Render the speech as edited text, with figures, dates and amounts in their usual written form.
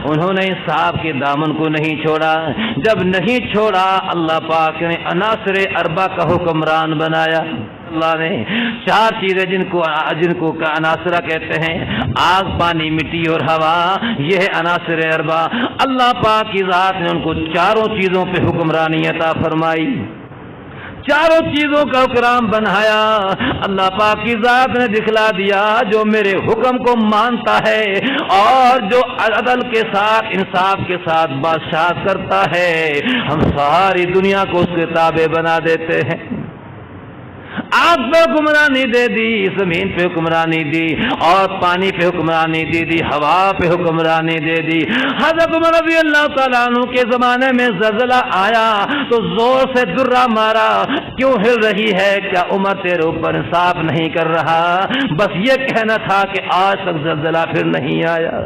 انہوں نے انصاف کے دامن کو نہیں چھوڑا. جب نہیں چھوڑا اللہ پاک نے عناصر اربع کا حکمران بنایا. اللہ نے 4 چیزیں جن کو عناصرہ کہتے ہیں، آگ، پانی، مٹی اور ہوا، یہ ہے عناصر اربع. اللہ پاک کی ذات نے ان کو 4 چیزوں پہ حکمرانی عطا فرمائی، 4 چیزوں کا حکمران بنایا. اللہ پاک کی ذات نے دکھلا دیا جو میرے حکم کو مانتا ہے اور جو عدل کے ساتھ انصاف کے ساتھ بادشاہ کرتا ہے، ہم ساری دنیا کو اس کے تابع بنا دیتے ہیں. آگ پہ حکمرانی دے دی، زمین پہ حکمرانی دی، اور پانی پہ حکمرانی دے دی، ہوا پہ حکمرانی دے دی. حضرت عمر رضی اللہ تعالیٰ عنہ کے زمانے میں زلزلہ آیا تو زور سے درہ مارا، کیوں ہل رہی ہے؟ کیا عمر تیرے اوپر انصاف نہیں کر رہا؟ بس یہ کہنا تھا کہ آج تک زلزلہ پھر نہیں آیا.